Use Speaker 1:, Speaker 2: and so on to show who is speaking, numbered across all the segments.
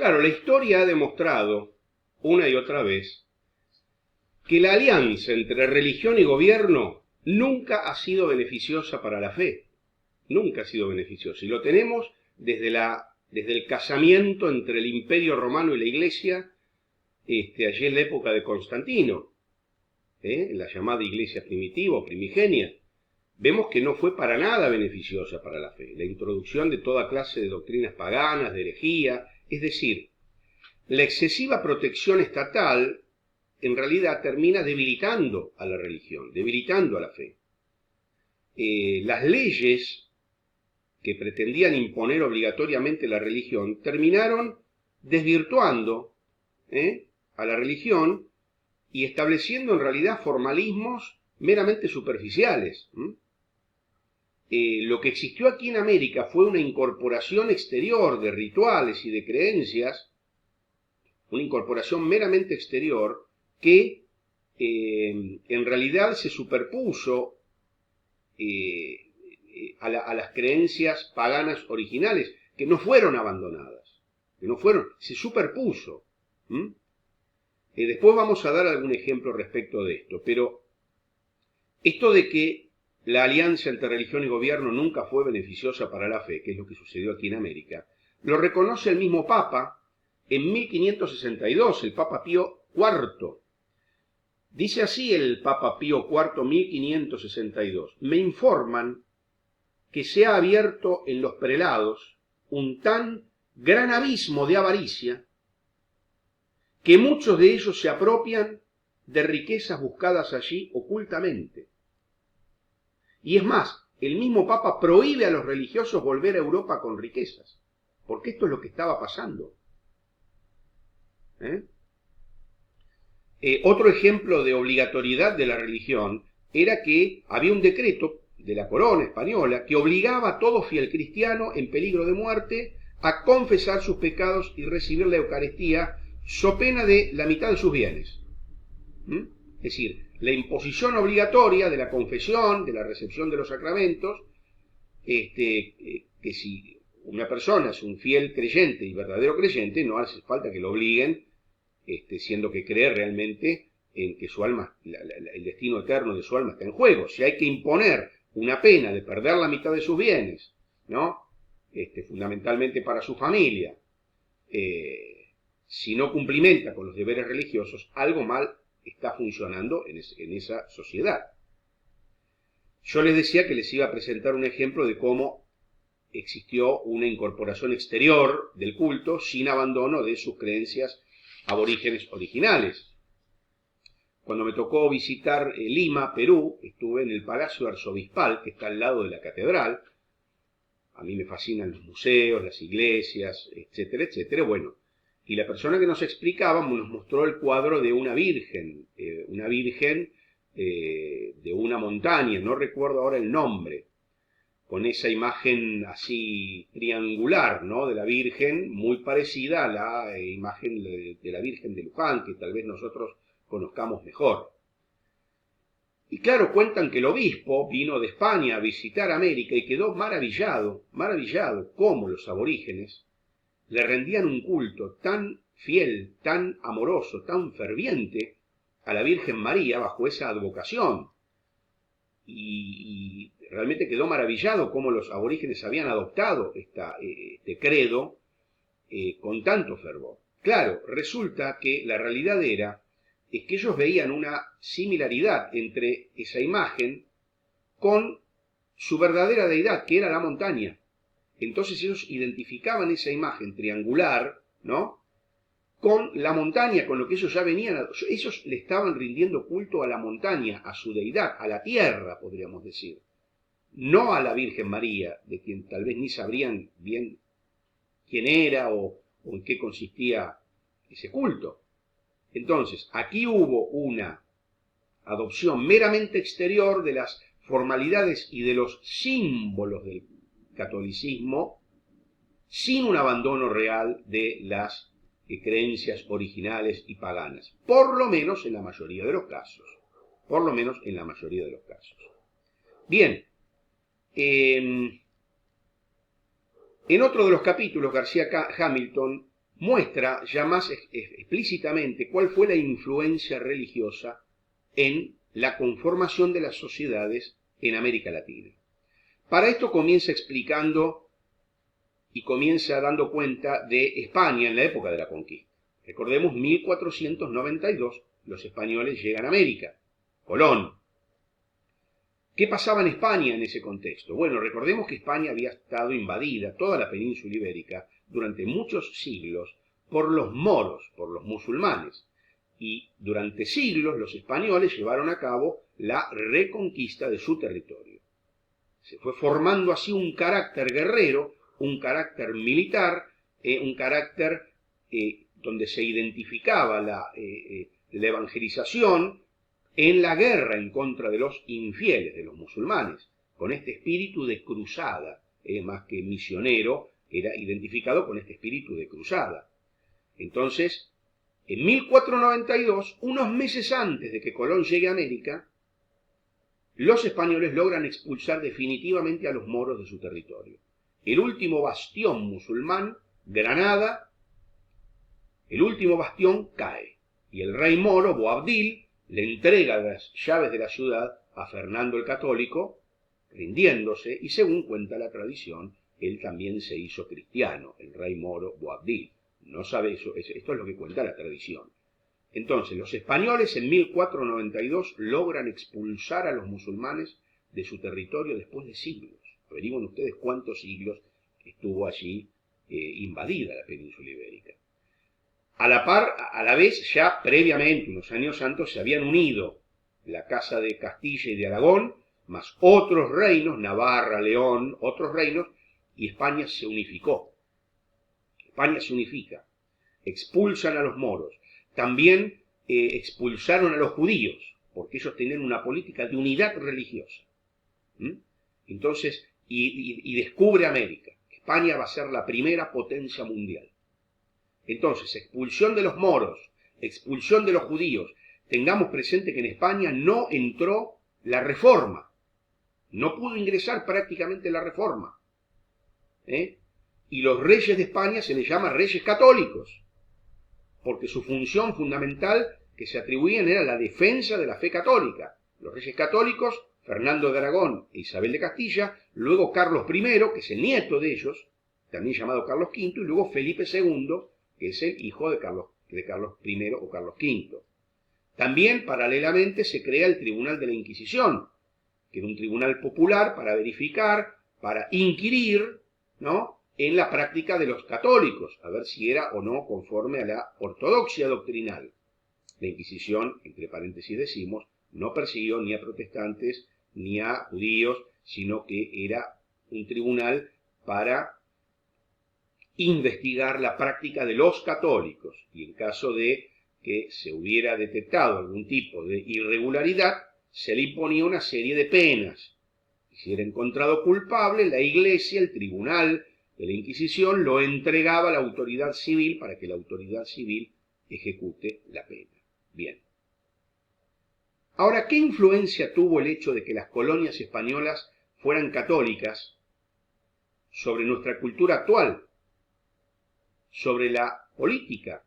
Speaker 1: Claro, la historia ha demostrado una y otra vez que la alianza entre religión y gobierno nunca ha sido beneficiosa para la fe. Nunca ha sido beneficiosa. Y lo tenemos desde el casamiento entre el Imperio Romano y la Iglesia, allí en la época de Constantino, la llamada Iglesia primitiva o primigenia. Vemos que no fue para nada beneficiosa para la fe. La introducción de toda clase de doctrinas paganas, de herejía, es decir, la excesiva protección estatal en realidad termina debilitando a la religión, debilitando a la fe. Las leyes que pretendían imponer obligatoriamente la religión terminaron desvirtuando a la religión y estableciendo en realidad formalismos meramente superficiales. Lo que existió aquí en América fue una incorporación exterior de rituales y de creencias, una incorporación meramente exterior que en realidad se superpuso a las creencias paganas originales, que no fueron abandonadas, se superpuso. Después vamos a dar algún ejemplo respecto de esto, pero esto de que la alianza entre religión y gobierno nunca fue beneficiosa para la fe, que es lo que sucedió aquí en América, lo reconoce el mismo Papa en 1562, el Papa Pío IV. Dice así el Papa Pío IV, 1562, me informan que se ha abierto en los prelados un tan gran abismo de avaricia que muchos de ellos se apropian de riquezas buscadas allí ocultamente. Y es más, el mismo Papa prohíbe a los religiosos volver a Europa con riquezas, porque esto es lo que estaba pasando. Otro ejemplo de obligatoriedad de la religión era que había un decreto de la corona española que obligaba a todo fiel cristiano en peligro de muerte a confesar sus pecados y recibir la Eucaristía so pena de la mitad de sus bienes. Es decir, la imposición obligatoria de la confesión, de la recepción de los sacramentos, que si una persona es un fiel creyente y verdadero creyente, no hace falta que lo obliguen, siendo que cree realmente en que su alma, el destino eterno de su alma está en juego. Si hay que imponer una pena de perder la mitad de sus bienes, ¿no? Fundamentalmente para su familia, si no cumplimenta con los deberes religiosos, algo mal está funcionando en esa sociedad. Yo les decía que les iba a presentar un ejemplo de cómo existió una incorporación exterior del culto sin abandono de sus creencias aborígenes originales. Cuando me tocó visitar Lima, Perú, estuve en el Palacio Arzobispal, que está al lado de la catedral. A mí me fascinan los museos, las iglesias, etcétera, etcétera. Bueno, y la persona que nos explicaba nos mostró el cuadro de una virgen de una montaña, no recuerdo ahora el nombre, con esa imagen así triangular, ¿no?, de la Virgen, muy parecida a la imagen de la Virgen de Luján, que tal vez nosotros conozcamos mejor. Y claro, cuentan que el obispo vino de España a visitar América y quedó maravillado cómo los aborígenes le rendían un culto tan fiel, tan amoroso, tan ferviente a la Virgen María bajo esa advocación. Y realmente quedó maravillado cómo los aborígenes habían adoptado este credo con tanto fervor. Claro, resulta que la realidad es que ellos veían una similaridad entre esa imagen con su verdadera deidad, que era la montaña. Entonces ellos identificaban esa imagen triangular, ¿no?, con la montaña, con lo que ellos ya venían. Ellos le estaban rindiendo culto a la montaña, a su deidad, a la tierra, podríamos decir. No a la Virgen María, de quien tal vez ni sabrían bien quién era o en qué consistía ese culto. Entonces, aquí hubo una adopción meramente exterior de las formalidades y de los símbolos del catolicismo, sin un abandono real de las creencias originales y paganas, por lo menos en la mayoría de los casos. Bien, en otro de los capítulos, García Hamilton muestra ya más explícitamente cuál fue la influencia religiosa en la conformación de las sociedades en América Latina. Para esto comienza explicando y comienza dando cuenta de España en la época de la conquista. Recordemos, 1492, los españoles llegan a América, Colón. ¿Qué pasaba en España en ese contexto? Bueno, recordemos que España había estado invadida, toda la península ibérica, durante muchos siglos, por los moros, por los musulmanes. Y durante siglos los españoles llevaron a cabo la reconquista de su territorio. Se fue formando así un carácter guerrero, un carácter militar, un carácter donde se identificaba la evangelización en la guerra en contra de los infieles, de los musulmanes, con este espíritu de cruzada, más que misionero, era identificado con este espíritu de cruzada. Entonces, en 1492, unos meses antes de que Colón llegue a América, los españoles logran expulsar definitivamente a los moros de su territorio. El último bastión musulmán, Granada, el último bastión cae, y el rey moro, Boabdil, le entrega las llaves de la ciudad a Fernando el Católico, rindiéndose, y según cuenta la tradición, él también se hizo cristiano, el rey moro Boabdil. No sabe eso, esto es lo que cuenta la tradición. Entonces, los españoles en 1492 logran expulsar a los musulmanes de su territorio después de siglos. Averigüen ustedes cuántos siglos estuvo allí invadida la península ibérica. A la vez, ya previamente, unos años antes, se habían unido la Casa de Castilla y de Aragón, más otros reinos, Navarra, León, otros reinos, y España se unificó. España se unifica. Expulsan a los moros. También expulsaron a los judíos, porque ellos tenían una política de unidad religiosa. Entonces, y descubre América. España va a ser la primera potencia mundial. Entonces, expulsión de los moros, expulsión de los judíos. Tengamos presente que en España no entró la Reforma. No pudo ingresar prácticamente la Reforma. Y los reyes de España se les llama reyes católicos, porque su función fundamental que se atribuían era la defensa de la fe católica. Los reyes católicos, Fernando de Aragón e Isabel de Castilla, luego Carlos I, que es el nieto de ellos, también llamado Carlos V, y luego Felipe II, que es el hijo de Carlos I o Carlos V. También, paralelamente, se crea el Tribunal de la Inquisición, que era un tribunal popular para verificar, para inquirir, ¿no?, en la práctica de los católicos, a ver si era o no conforme a la ortodoxia doctrinal. La Inquisición, entre paréntesis decimos, no persiguió ni a protestantes ni a judíos, sino que era un tribunal para investigar la práctica de los católicos, y en caso de que se hubiera detectado algún tipo de irregularidad, se le imponía una serie de penas. Y si era encontrado culpable, la Iglesia, el tribunal de la Inquisición, lo entregaba a la autoridad civil para que la autoridad civil ejecute la pena. Bien. Ahora, ¿qué influencia tuvo el hecho de que las colonias españolas fueran católicas sobre nuestra cultura actual, sobre la política,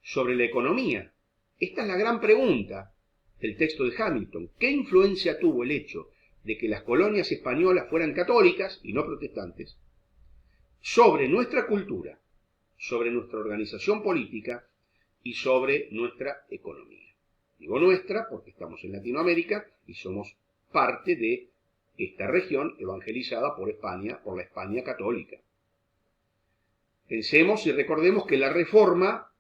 Speaker 1: sobre la economía? Esta es la gran pregunta del texto de Hamilton. ¿Qué influencia tuvo el hecho de que las colonias españolas fueran católicas y no protestantes sobre nuestra cultura, sobre nuestra organización política y sobre nuestra economía? Digo nuestra porque estamos en Latinoamérica y somos parte de esta región evangelizada por España, por la España católica. Pensemos y recordemos que la Reforma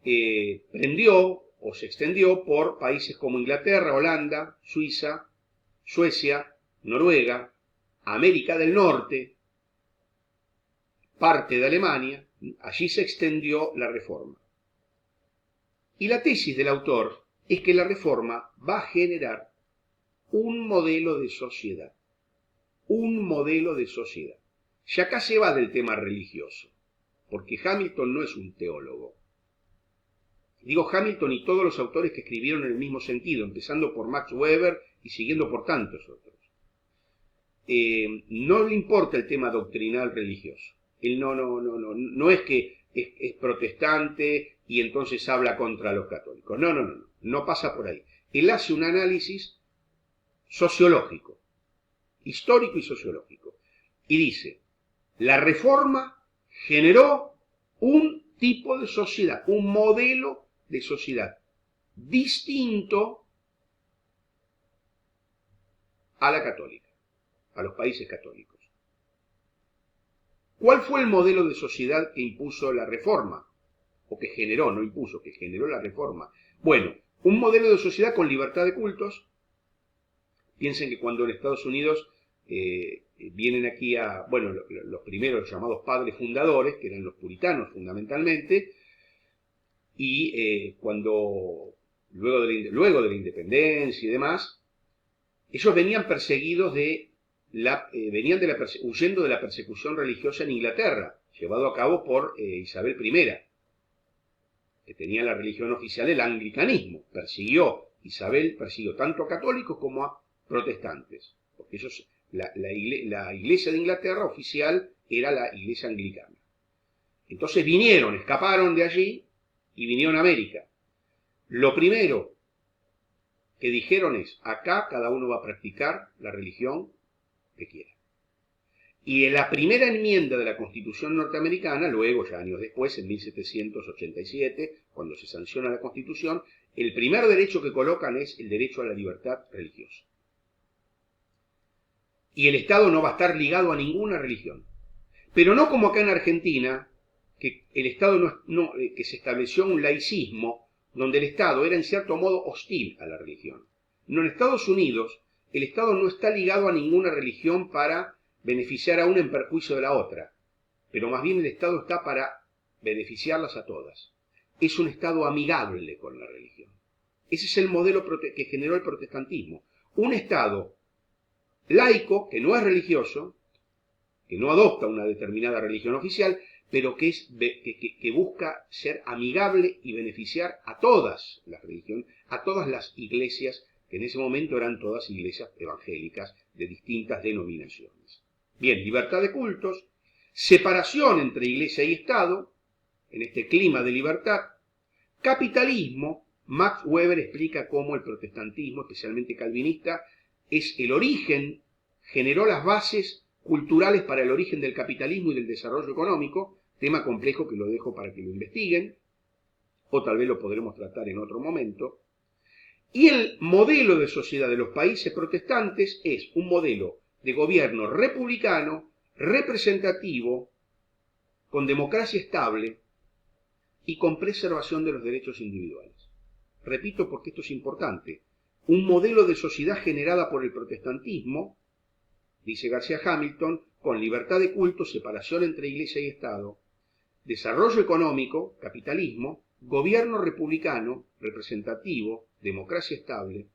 Speaker 1: prendió o se extendió por países como Inglaterra, Holanda, Suiza, Suecia, Noruega, América del Norte, parte de Alemania. Allí se extendió la Reforma. Y la tesis del autor es que la Reforma va a generar un modelo de sociedad. Un modelo de sociedad. Y acá se va del tema religioso, porque Hamilton no es un teólogo. Digo Hamilton y todos los autores que escribieron en el mismo sentido, empezando por Max Weber y siguiendo por tantos otros. No le importa el tema doctrinal religioso. Él no es que es protestante y entonces habla contra los católicos. No pasa por ahí. Él hace un análisis sociológico, histórico y sociológico. Y dice, la Reforma generó un tipo de sociedad, un modelo de sociedad distinto a la católica, a los países católicos. ¿Cuál fue el modelo de sociedad que impuso la Reforma? O que generó, no impuso, que generó la Reforma. Bueno, un modelo de sociedad con libertad de cultos. Piensen que cuando en Estados Unidos vienen aquí los primeros llamados padres fundadores, que eran los puritanos fundamentalmente, y cuando luego de la independencia y demás, ellos venían perseguidos huyendo de la persecución religiosa en Inglaterra, llevado a cabo por Isabel I, que tenía la religión oficial el anglicanismo. Isabel persiguió tanto a católicos como a protestantes, porque la iglesia de Inglaterra oficial era la iglesia anglicana. Entonces escaparon de allí y vinieron a América. Lo primero que dijeron es, acá cada uno va a practicar la religión que quiera. Y en la primera enmienda de la Constitución norteamericana, luego, ya años después, en 1787, cuando se sanciona la Constitución, el primer derecho que colocan es el derecho a la libertad religiosa. Y el Estado no va a estar ligado a ninguna religión. Pero no como acá en Argentina, que el Estado que se estableció un laicismo donde el Estado era en cierto modo hostil a la religión. No, en Estados Unidos el Estado no está ligado a ninguna religión para beneficiar a una en perjuicio de la otra, pero más bien el Estado está para beneficiarlas a todas. Es un Estado amigable con la religión. Ese es el modelo que generó el protestantismo. Un Estado laico, que no es religioso, que no adopta una determinada religión oficial, pero que busca ser amigable y beneficiar a todas las religiones, a todas las iglesias, que en ese momento eran todas iglesias evangélicas de distintas denominaciones. Bien, libertad de cultos, separación entre iglesia y Estado, en este clima de libertad, capitalismo. Max Weber explica cómo el protestantismo, especialmente calvinista, es el origen, generó las bases culturales para el origen del capitalismo y del desarrollo económico, tema complejo que lo dejo para que lo investiguen, o tal vez lo podremos tratar en otro momento. Y el modelo de sociedad de los países protestantes es un modelo de gobierno republicano, representativo, con democracia estable y con preservación de los derechos individuales. Repito porque esto es importante. Un modelo de sociedad generada por el protestantismo, dice García Hamilton, con libertad de culto, separación entre iglesia y Estado, desarrollo económico, capitalismo, gobierno republicano, representativo, democracia estable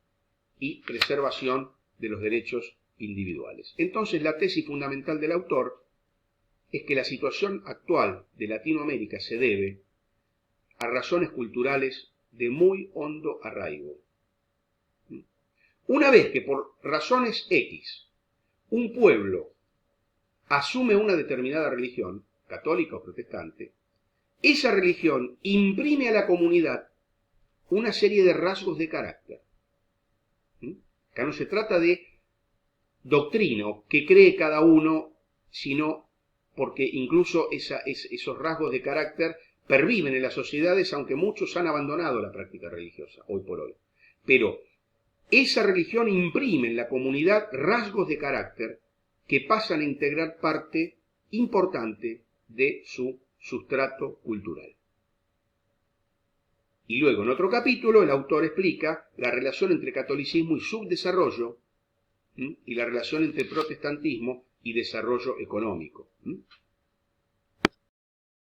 Speaker 1: y preservación de los derechos individuales. Entonces, la tesis fundamental del autor es que la situación actual de Latinoamérica se debe a razones culturales de muy hondo arraigo. Una vez que por razones X un pueblo asume una determinada religión, católica o protestante, esa religión imprime a la comunidad una serie de rasgos de carácter. Acá no se trata de doctrina que cree cada uno, sino porque incluso esos rasgos de carácter perviven en las sociedades, aunque muchos han abandonado la práctica religiosa, hoy por hoy. Pero esa religión imprime en la comunidad rasgos de carácter que pasan a integrar parte importante de su sustrato cultural. Y luego, en otro capítulo, el autor explica la relación entre catolicismo y subdesarrollo, y la relación entre protestantismo y desarrollo económico.